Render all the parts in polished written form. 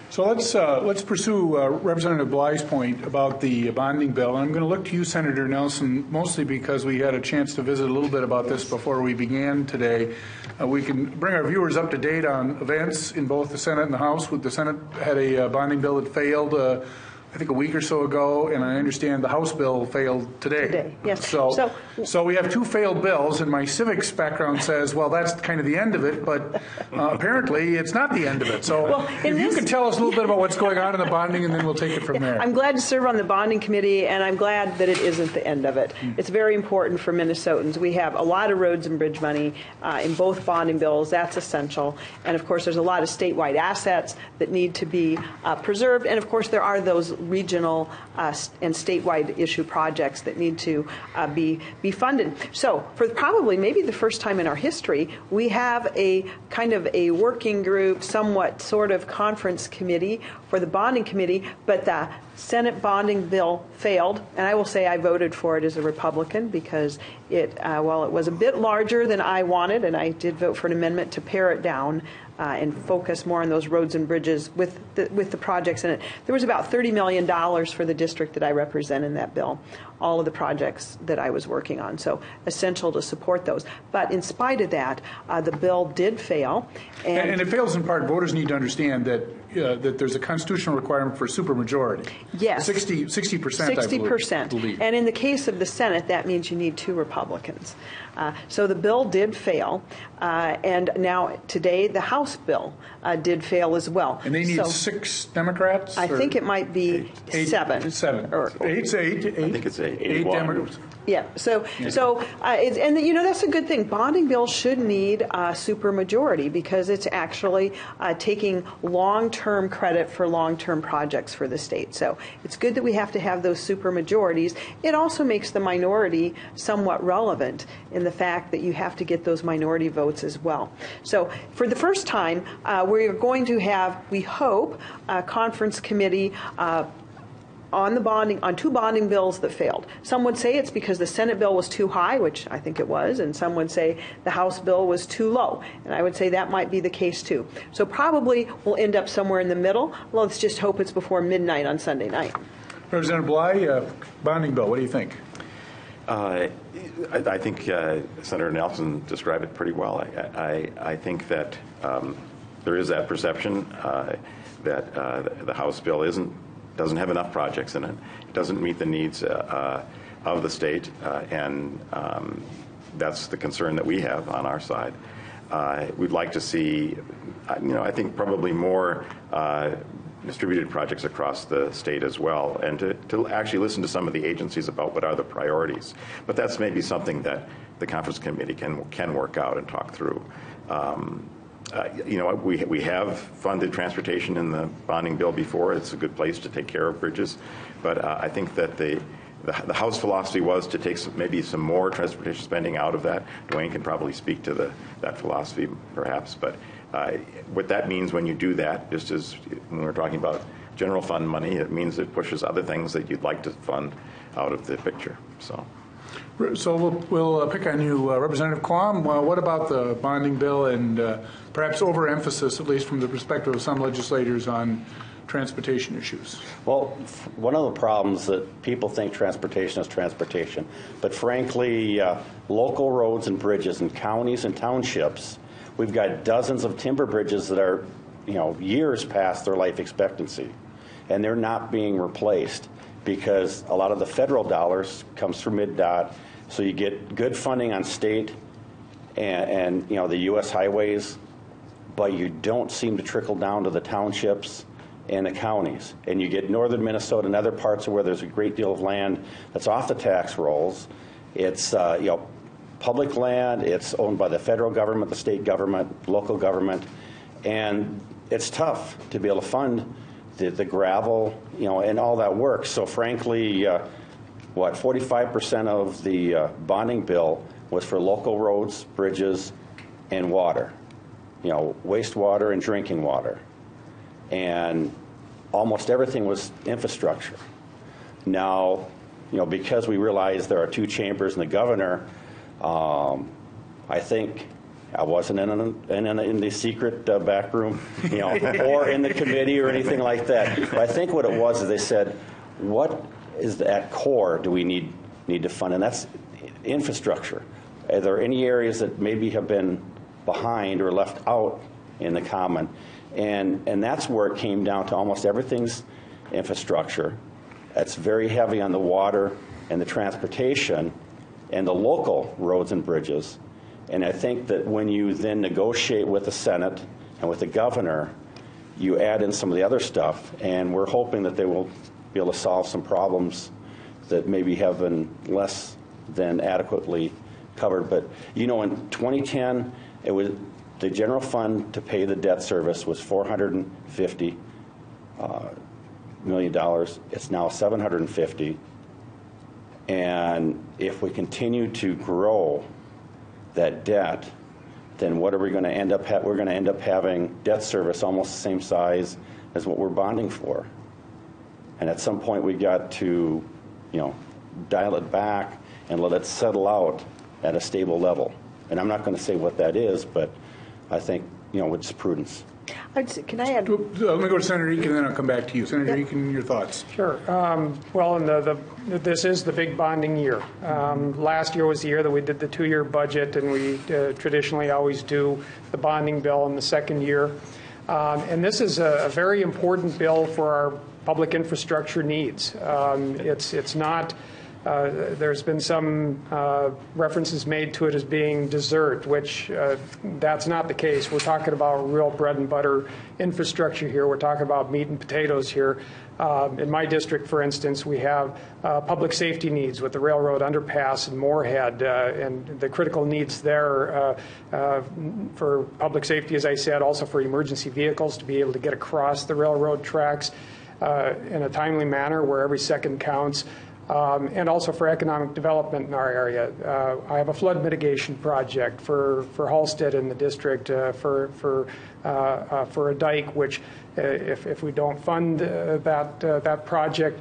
So let's pursue Representative Bly's point about the bonding bill. And I'm going to look to you, Senator Nelson, mostly because we had a chance to visit a little bit about this before we began today. We can bring our viewers up to date on events in both the Senate and the House. The Senate had a bonding bill that failed I think a week or so ago, and I understand the House bill failed today. Yes. So we have two failed bills, and my civics background says, well, that's kind of the end of it, but apparently it's not the end of it. So if you can tell us a little bit about what's going on in the bonding, and then we'll take it from there. I'm glad to serve on the bonding committee, and I'm glad that it isn't the end of it. It's very important for Minnesotans. We have a lot of roads and bridge money in both bonding bills. That's essential. And, of course, there's a lot of statewide assets that need to be preserved. And, of course, there are those regional and statewide issue projects that need to be funded. So for probably maybe the first time in our history, we have a kind of a working group, somewhat sort of conference committee for the bonding committee, but the Senate bonding bill failed, and I will say I voted for it as a Republican because while it was a bit larger than I wanted, and I did vote for an amendment to pare it down and focus more on those roads and bridges with the projects in it. There was about $30 million for the district that I represent in that bill, all of the projects that I was working on. So essential to support those. But in spite of that, the bill did fail. And it fails in part. Voters need to understand that there's a constitutional requirement for supermajority. Yes. 60%, 60%. I believe. And in the case of the Senate, that means you need 2 Republicans. So the bill did fail. And now today, the House bill did fail as well. And they need 6 Democrats? I think it might be 7. 7. Or, 8's 8. I think it's 8. 8 Democrats. Yeah. So that's a good thing. Bonding bills should need a supermajority because it's actually taking long-term credit for long-term projects for the state. So it's good that we have to have those supermajorities. It also makes the minority somewhat relevant in the fact that you have to get those minority votes as well. So for the first time, we're going to have, we hope, a conference committee on 2 bonding bills that failed. Some would say it's because the Senate bill was too high, which I think it was, and some would say the House bill was too low. And I would say that might be the case too. So probably we'll end up somewhere in the middle. Well, let's just hope it's before midnight on Sunday night. Representative Bly, bonding bill, what do you think? I think Senator Nelson described it pretty well. I think that there is that perception that the House bill doesn't have enough projects in it. It doesn't meet the needs of the state, and that's the concern that we have on our side. We'd like to see, I think probably more distributed projects across the state as well, and to actually listen to some of the agencies about what are the priorities. But that's maybe something that the conference committee can work out and talk through. We have funded transportation in the bonding bill before. It's a good place to take care of bridges. But I think that the House philosophy was to take maybe some more transportation spending out of that. Dwayne can probably speak to that philosophy perhaps. But what that means when you do that, just as when we're talking about general fund money, it means it pushes other things that you'd like to fund out of the picture. So we'll pick on you, Representative Quam. What about the bonding bill and perhaps overemphasis, at least from the perspective of some legislators, on transportation issues? Well, one of the problems that people think transportation is transportation, but frankly, local roads and bridges in counties and townships, we've got dozens of timber bridges that are, years past their life expectancy, and they're not being replaced because a lot of the federal dollars comes through MDOT. So you get good funding on state and the U.S. highways, but you don't seem to trickle down to the townships and the counties. And you get northern Minnesota and other parts where there's a great deal of land that's off the tax rolls. It's public land. It's owned by the federal government, the state government, local government, and it's tough to be able to fund the gravel, and all that work. So frankly, 45% of the bonding bill was for local roads, bridges, and water, wastewater and drinking water. And almost everything was infrastructure. Now, because we realize there are 2 chambers and the governor, I think I wasn't in the secret back room, or in the committee or anything like that. But I think what it was is they said, what is at core do we need to fund? And that's infrastructure. Are there any areas that maybe have been behind or left out in the common? And that's where it came down to almost everything's infrastructure. It's very heavy on the water and the transportation and the local roads and bridges. And I think that when you then negotiate with the Senate and with the governor, you add in some of the other stuff, and we're hoping that they will be able to solve some problems that maybe have been less than adequately covered. But, in 2010, it was the general fund to pay the debt service was $450 million. It's now $750. And if we continue to grow that debt, then what are we going to end up we're going to end up having debt service almost the same size as what we're bonding for. And at some point we got to, dial it back and let it settle out at a stable level. And I'm not going to say what that is, but I think, it's prudence. Can I add? Let me go to Senator Eakin, and then I'll come back to you. Senator Eakin, your thoughts. Sure. Well, this is the big bonding year. Last year was the year that we did the 2-year budget, and we traditionally always do the bonding bill in the second year. And this is a very important bill for our public infrastructure needs. It's not. There's been some references made to it as being dessert, which that's not the case. We're talking about real bread and butter infrastructure here. We're talking about meat and potatoes here. In my district, for instance, we have public safety needs with the railroad underpass in Moorhead, and the critical needs there for public safety, as I said, also for emergency vehicles to be able to get across the railroad tracks in a timely manner where every second counts. And also for economic development in our area. I have a flood mitigation project for Halstead in the district for a dike, which if we don't fund that project,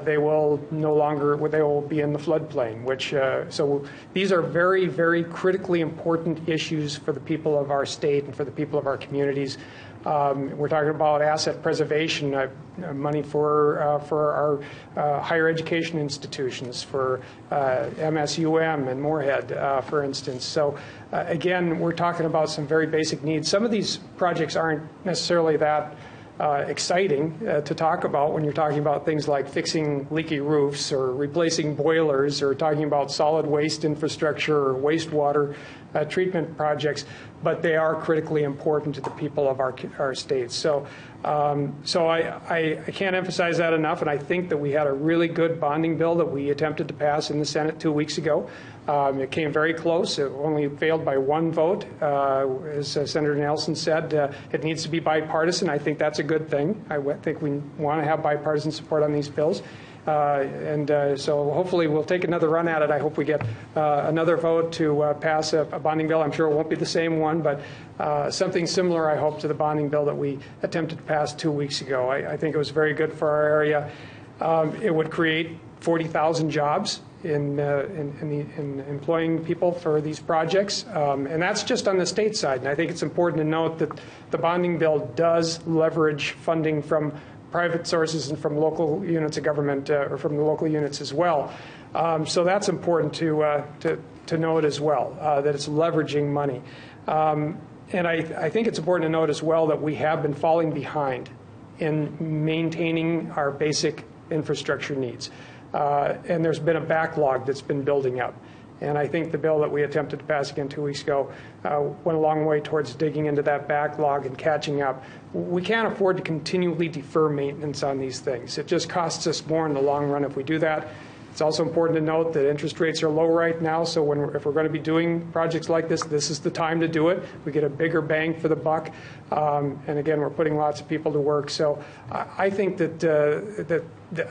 they will be in the floodplain. So these are very, very critically important issues for the people of our state and for the people of our communities. We're talking about asset preservation, money for our higher education institutions, for MSUM and Moorhead, for instance. So again, we're talking about some very basic needs. Some of these projects aren't necessarily that exciting to talk about when you're talking about things like fixing leaky roofs or replacing boilers or talking about solid waste infrastructure or wastewater treatment projects, but they are critically important to the people of our state. So I can't emphasize that enough, and I think that we had a really good bonding bill that we attempted to pass in the Senate 2 weeks ago. It came very close. It only failed by one vote. As Senator Nelson said, it needs to be bipartisan. I think that's a good thing. I think we want to have bipartisan support on these bills. So hopefully we'll take another run at it. I hope we get another vote to pass a bonding bill. I'm sure it won't be the same one, but something similar, I hope, to the bonding bill that we attempted to pass 2 weeks ago. I think it was very good for our area. It would create 40,000 jobs in employing people for these projects. And that's just on the state side. And I think it's important to note that the bonding bill does leverage funding from private sources and from local units of government, or from the local units as well. So that's important to note as well, that it's leveraging money. And I think it's important to note as well that we have been falling behind in maintaining our basic infrastructure needs. And there's been a backlog that's been building up. And I think the bill that we attempted to pass again 2 weeks ago went a long way towards digging into that backlog and catching up. We can't afford to continually defer maintenance on these things. It just costs us more in the long run if we do that. It's also important to note that interest rates are low right now, so if we're going to be doing projects like this, this is the time to do it. We get a bigger bang for the buck, and again, we're putting lots of people to work. So I think that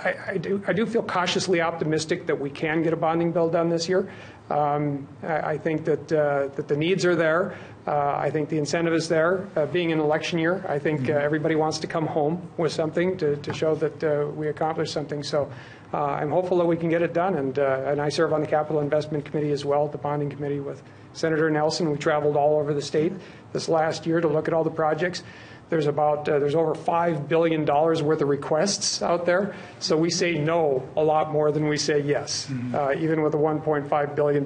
I do feel cautiously optimistic that we can get a bonding bill done this year. I think that the needs are there. I think the incentive is there. Being an election year, I think everybody wants to come home with something to show that we accomplished something. So I'm hopeful that we can get it done. And I serve on the Capital Investment Committee as well, the bonding committee with Senator Nelson. We traveled all over the state this last year to look at all the projects. There's over $5 billion worth of requests out there. So we say no a lot more than we say yes. Even with a $1.5 billion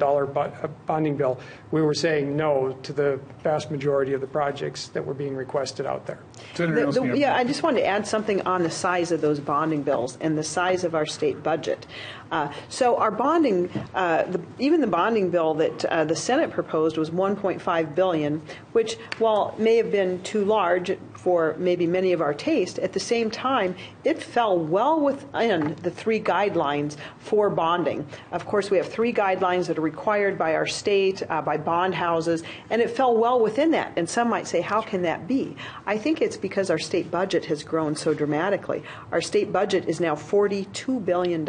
bonding bill, we were saying no to the vast majority of the projects that were being requested out there. Senator Nelson, Yeah, I just wanted to add something on the size of those bonding bills and the size of our state budget. So our bonding, even the bonding bill that the Senate proposed was $1.5 billion, which, while may have been too large for maybe many of our taste, at the same time, it fell well within the three guidelines for bonding. Of course, we have three guidelines that are required by our state, by bond houses, and it fell well within that. And some might say, how can that be? I think it's because our state budget has grown so dramatically. Our state budget is now $42 billion.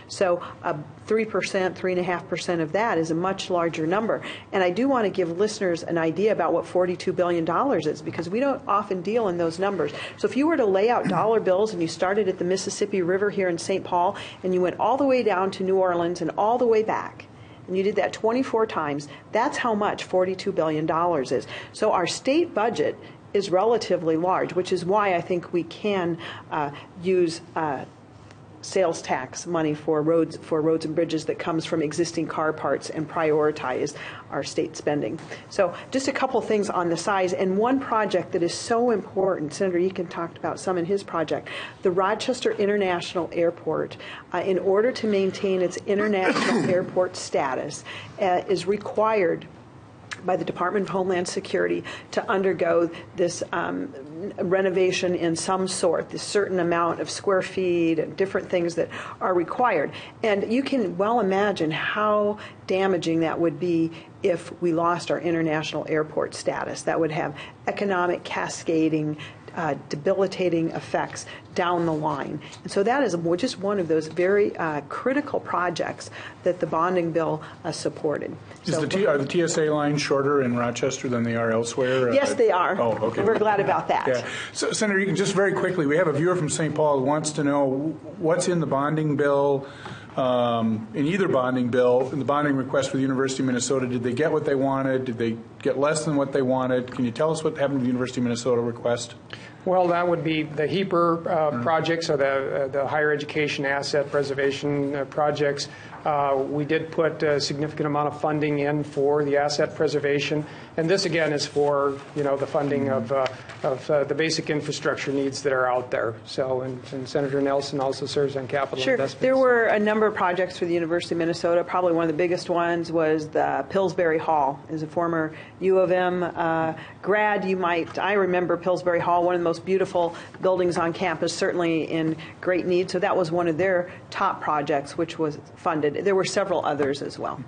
So 3%, 3.5% of that is a much larger number. And I do want to give listeners an idea about what $42 billion is, because we don't often deal in those numbers. So if you were to lay out dollar bills and you started at the Mississippi River here in St. Paul and you went all the way down to New Orleans and all the way back, and you did that 24 times, that's how much $42 billion is. So our state budget is relatively large, which is why I think we can use sales tax money for roads and bridges that comes from existing car parts and prioritize our state spending. So just a couple things on the size, and one project that is so important, Senator Eakin talked about some in his project, the Rochester International Airport, in order to maintain its international airport status, is required by the Department of Homeland Security to undergo this renovation in some sort, this certain amount of square feet and different things that are required. And you can well imagine how damaging that would be if we lost our international airport status. That would have economic cascading, debilitating effects down the line. And so that is just one of those very critical projects that the bonding bill supported. Are the TSA lines shorter in Rochester than they are elsewhere? Yes, they are. Oh, okay. We're glad about that. Yeah. So, Senator Eakin, just very quickly, we have a viewer from St. Paul who wants to know what's in the bonding bill, in either bonding bill, in the bonding request for the University of Minnesota. Did they get what they wanted? Did they get less than what they wanted? Can you tell us what happened to the University of Minnesota request? Well, that would be the HEAPR projects, or the higher education asset preservation projects. We did put a significant amount of funding in for the asset preservation, and this again is for the funding of the basic infrastructure needs that are out there. So, and Senator Nelson also serves on capital investments. There were a number of projects for the University of Minnesota. Probably one of the biggest ones was the Pillsbury Hall. As a former U of M grad, I remember Pillsbury Hall, one of the most beautiful buildings on campus, certainly in great need. So that was one of their top projects, which was funded. There were several others as well.